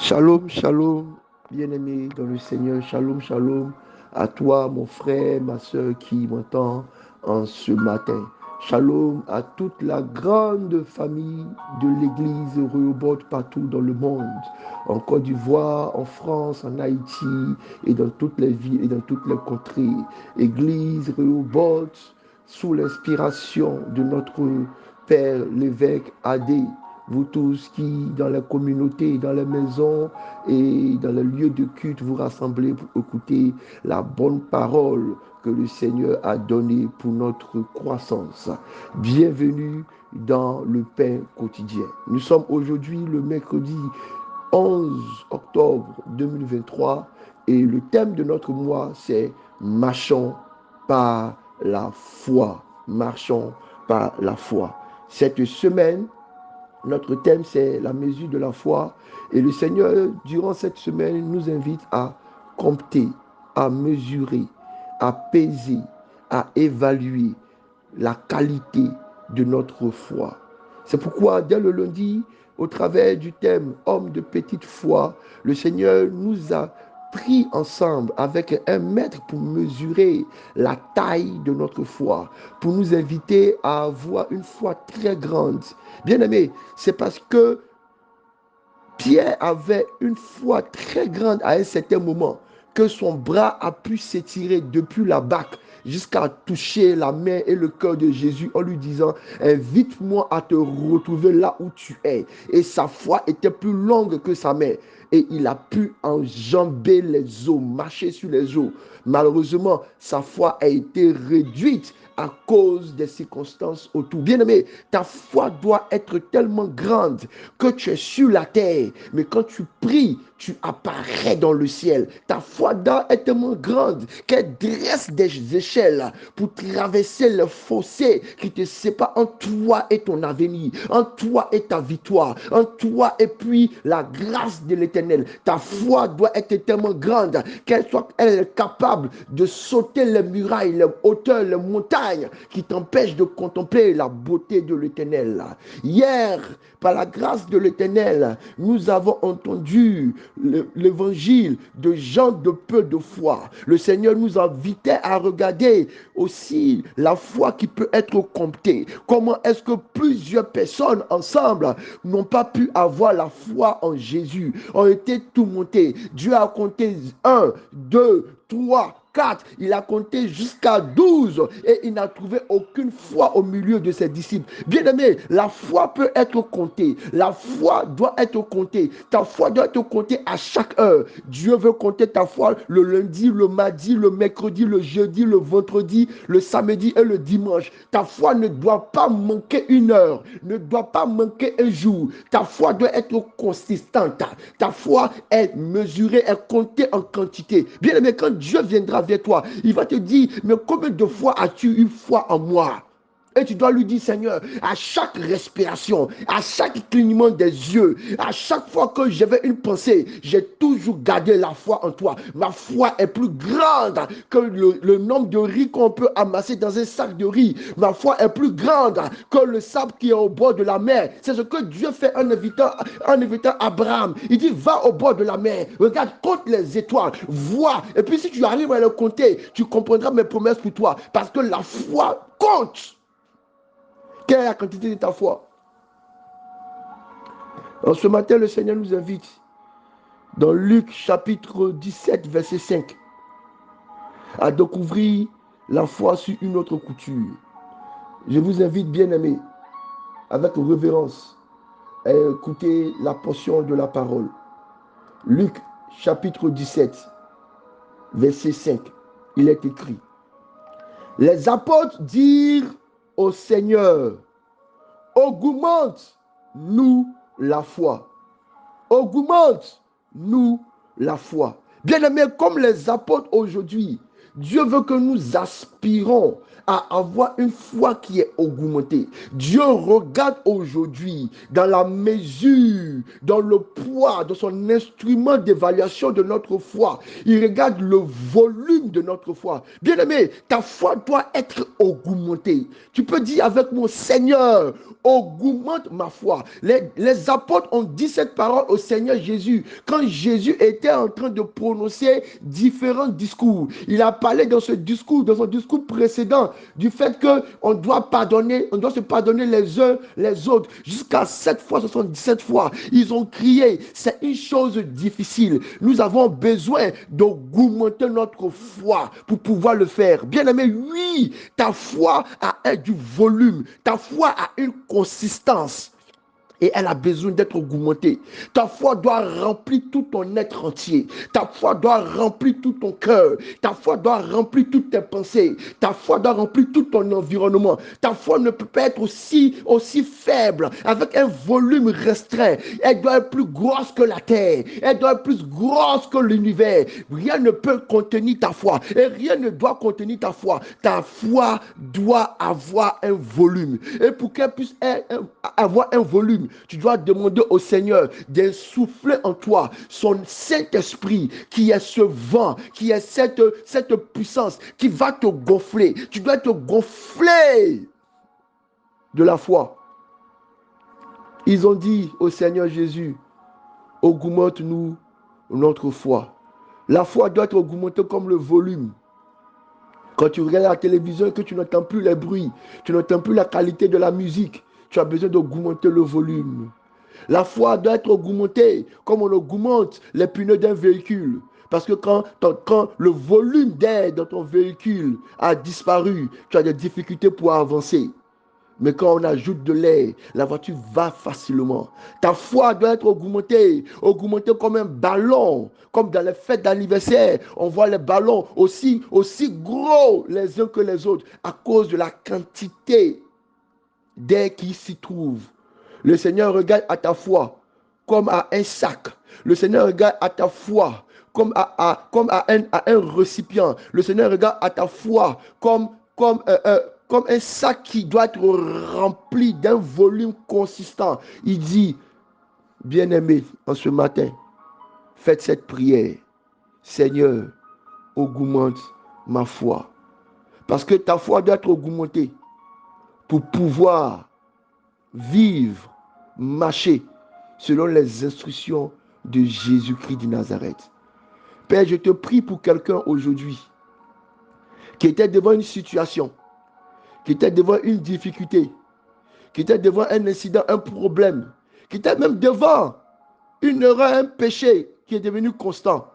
Shalom, shalom, bien-aimé dans le Seigneur. Shalom, shalom à toi, mon frère, ma soeur qui m'entend en ce matin. Shalom à toute la grande famille de l'Église Rehoboth partout dans le monde, en Côte d'Ivoire, en France, en Haïti et dans toutes les villes et dans toutes les contrées. Église Rehoboth, sous l'inspiration de notre Père l'évêque Adé, vous tous qui, dans la communauté, dans les maisons et dans les lieux de culte, vous rassemblez pour écouter la bonne parole que le Seigneur a donnée pour notre croissance. Bienvenue dans le pain quotidien. Nous sommes aujourd'hui le mercredi 11 octobre 2023 et le thème de notre mois, c'est marchons par la foi. Marchons par la foi. Cette semaine, notre thème, c'est la mesure de la foi. Et le Seigneur, durant cette semaine, nous invite à compter, à mesurer, à peser, à évaluer la qualité de notre foi. C'est pourquoi, dès le lundi, au travers du thème Homme de petite foi, le Seigneur nous a pris ensemble avec un maître pour mesurer la taille de notre foi, pour nous inviter à avoir une foi très grande. Bien aimé, c'est parce que Pierre avait une foi très grande à un certain moment que son bras a pu s'étirer depuis la barque jusqu'à toucher la main et le cœur de Jésus en lui disant, invite-moi à te retrouver là où tu es. Et sa foi était plus longue que sa main. Et il a pu enjamber les eaux, marcher sur les eaux. Malheureusement, sa foi a été réduite à cause des circonstances autour. Bien-aimé, ta foi doit être tellement grande que tu es sur la terre, mais quand tu pries, tu apparais dans le ciel. Ta foi doit être tellement grande qu'elle dresse des échelles pour traverser le fossé qui te sépare entre toi et ton avenir, entre toi et ta victoire, entre toi et puis la grâce de l'Éternel. Ta foi doit être tellement grande qu'elle soit capable de sauter les murailles, les hauteurs, les montagnes qui t'empêchent de contempler la beauté de l'Éternel. Hier, par la grâce de l'Éternel, nous avons entendu l'évangile de gens de peu de foi. Le Seigneur nous invitait à regarder aussi la foi qui peut être comptée. Comment est-ce que plusieurs personnes ensemble n'ont pas pu avoir la foi en Jésus, ont été tourmentés. Dieu a compté 1, 2, 3, 4, il a compté jusqu'à 12 et il n'a trouvé aucune foi au milieu de ses disciples. Bien-aimé, la foi peut être comptée. La foi doit être comptée. Ta foi doit être comptée à chaque heure. Dieu veut compter ta foi le lundi, le mardi, le mercredi, le jeudi, le vendredi, le samedi et le dimanche. Ta foi ne doit pas manquer une heure, ne doit pas manquer un jour. Ta foi doit être consistante. Ta foi est mesurée, est comptée en quantité. Bien-aimé, quand Dieu viendra vers toi, il va te dire, mais combien de fois as-tu eu foi en moi? Et tu dois lui dire, Seigneur, à chaque respiration, à chaque clignement des yeux, à chaque fois que j'avais une pensée, j'ai toujours gardé la foi en toi. Ma foi est plus grande que le nombre de riz qu'on peut amasser dans un sac de riz. Ma foi est plus grande que le sable qui est au bord de la mer. C'est ce que Dieu fait en invitant Abraham. Il dit, va au bord de la mer, regarde, compte les étoiles, vois. Et puis si tu arrives à les compter, tu comprendras mes promesses pour toi. Parce que la foi compte. Quelle est la quantité de ta foi? En ce matin, le Seigneur nous invite dans Luc chapitre 17, verset 5, à découvrir la foi sur une autre couture. Je vous invite, bien-aimés, avec révérence, à écouter la portion de la parole. Luc chapitre 17, verset 5, il est écrit, les apôtres dirent au Seigneur, augmente-nous la foi. Augmente-nous la foi. Bien-aimés, comme les apôtres aujourd'hui, Dieu veut que nous aspirons à avoir une foi qui est augmentée. Dieu regarde aujourd'hui dans la mesure, dans le poids, dans son instrument d'évaluation de notre foi. Il regarde le volume de notre foi. Bien-aimé, ta foi doit être augmentée. Tu peux dire avec mon Seigneur, augmente ma foi. Les apôtres ont dit cette parole au Seigneur Jésus quand Jésus était en train de prononcer différents discours. Il a parlé dans son discours précédent, du fait qu'on doit pardonner, on doit se pardonner les uns les autres jusqu'à 7 fois, 77 fois. Ils ont crié, c'est une chose difficile. Nous avons besoin d'augmenter notre foi pour pouvoir le faire. Bien aimé, oui, ta foi a du volume, ta foi a une consistance. Et elle a besoin d'être augmentée. Ta foi doit remplir tout ton être entier. Ta foi doit remplir tout ton cœur. Ta foi doit remplir toutes tes pensées. Ta foi doit remplir tout ton environnement. Ta foi ne peut pas être aussi faible, avec un volume restreint. Elle doit être plus grosse que la terre. Elle doit être plus grosse que l'univers. Rien ne peut contenir ta foi. Et rien ne doit contenir ta foi. Ta foi doit avoir un volume. Et pour qu'elle puisse avoir un volume, tu dois demander au Seigneur d'insuffler en toi son Saint-Esprit qui est ce vent, qui est cette puissance qui va te gonfler. Tu dois te gonfler de la foi. Ils ont dit au Seigneur Jésus, augmente-nous notre foi. La foi doit être augmentée comme le volume. Quand tu regardes la télévision et que tu n'entends plus les bruits, tu n'entends plus la qualité de la musique, tu as besoin d'augmenter le volume. La foi doit être augmentée comme on augmente les pneus d'un véhicule. Parce que quand le volume d'air dans ton véhicule a disparu, tu as des difficultés pour avancer. Mais quand on ajoute de l'air, la voiture va facilement. Ta foi doit être augmentée comme un ballon. Comme dans les fêtes d'anniversaire, on voit les ballons aussi gros les uns que les autres à cause de la quantité d'air qui s'y trouve. Le Seigneur regarde à ta foi comme à un sac. Le Seigneur regarde à ta foi comme à un récipient. Le Seigneur regarde à ta foi comme un sac qui doit être rempli d'un volume consistant. Il dit, bien-aimé, en ce matin, faites cette prière. Seigneur, augmente ma foi. Parce que ta foi doit être augmentée pour pouvoir vivre, marcher selon les instructions de Jésus-Christ de Nazareth. Père, je te prie pour quelqu'un aujourd'hui qui était devant une situation, qui était devant une difficulté, qui était devant un incident, un problème, qui était même devant une erreur, un péché qui est devenu constant,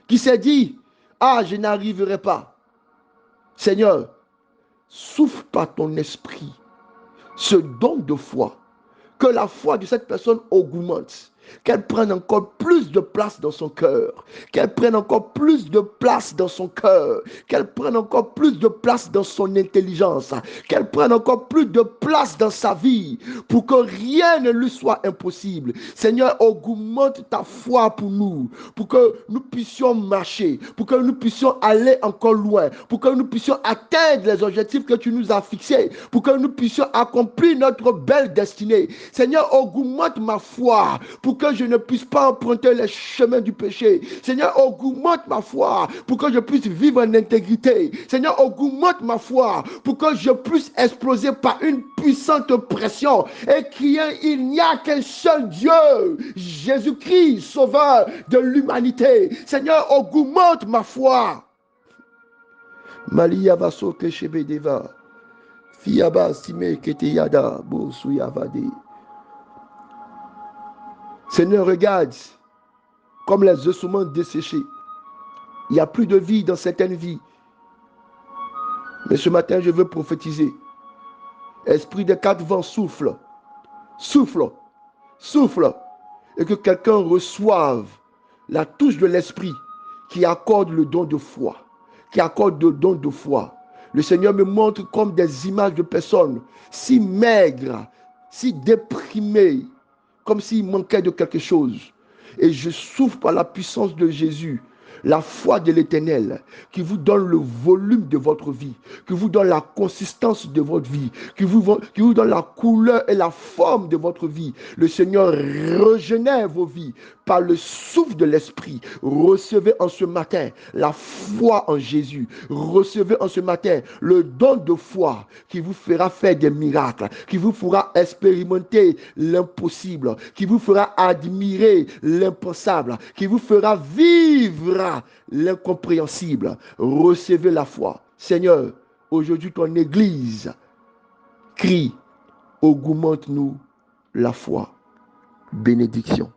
qui s'est dit, ah, je n'arriverai pas. Seigneur, souffle par ton esprit ce don de foi, que la foi de cette personne augmente, qu'elle prenne encore plus de place dans son cœur, qu'elle prenne encore plus de place dans son cœur, qu'elle prenne encore plus de place dans son intelligence, qu'elle prenne encore plus de place dans sa vie, pour que rien ne lui soit impossible. Seigneur, augmente ta foi pour nous, pour que nous puissions marcher, pour que nous puissions aller encore loin, pour que nous puissions atteindre les objectifs que tu nous as fixés, pour que nous puissions accomplir notre belle destinée. Seigneur, augmente ma foi, pour que je ne puisse pas emprunter les chemins du péché. Seigneur, augmente ma foi pour que je puisse vivre en intégrité. Seigneur, augmente ma foi pour que je puisse exploser par une puissante pression et crier, il n'y a qu'un seul Dieu, Jésus-Christ, sauveur de l'humanité. Seigneur, augmente ma foi. Malia vaso keshebedeva. Fiaba sime keteyada bo suyavade. Seigneur, regarde comme les ossements desséchés. Il n'y a plus de vie dans certaines vies. Mais ce matin, je veux prophétiser. Esprit des 4 vents, souffle. Souffle. Souffle. Et que quelqu'un reçoive la touche de l'esprit qui accorde le don de foi. Qui accorde le don de foi. Le Seigneur me montre comme des images de personnes si maigres, si déprimées, comme s'il manquait de quelque chose. Et je souffre par la puissance de Jésus. La foi de l'Éternel qui vous donne le volume de votre vie, qui vous donne la consistance de votre vie, qui vous donne la couleur et la forme de votre vie. Le Seigneur régénère vos vies par le souffle de l'Esprit. Recevez en ce matin la foi en Jésus. Recevez en ce matin le don de foi qui vous fera faire des miracles, qui vous fera expérimenter l'impossible, qui vous fera admirer l'impensable, qui vous fera vivre l'incompréhensible. Recevez la foi. Seigneur, aujourd'hui ton Église crie, augmente-nous la foi. Bénédiction.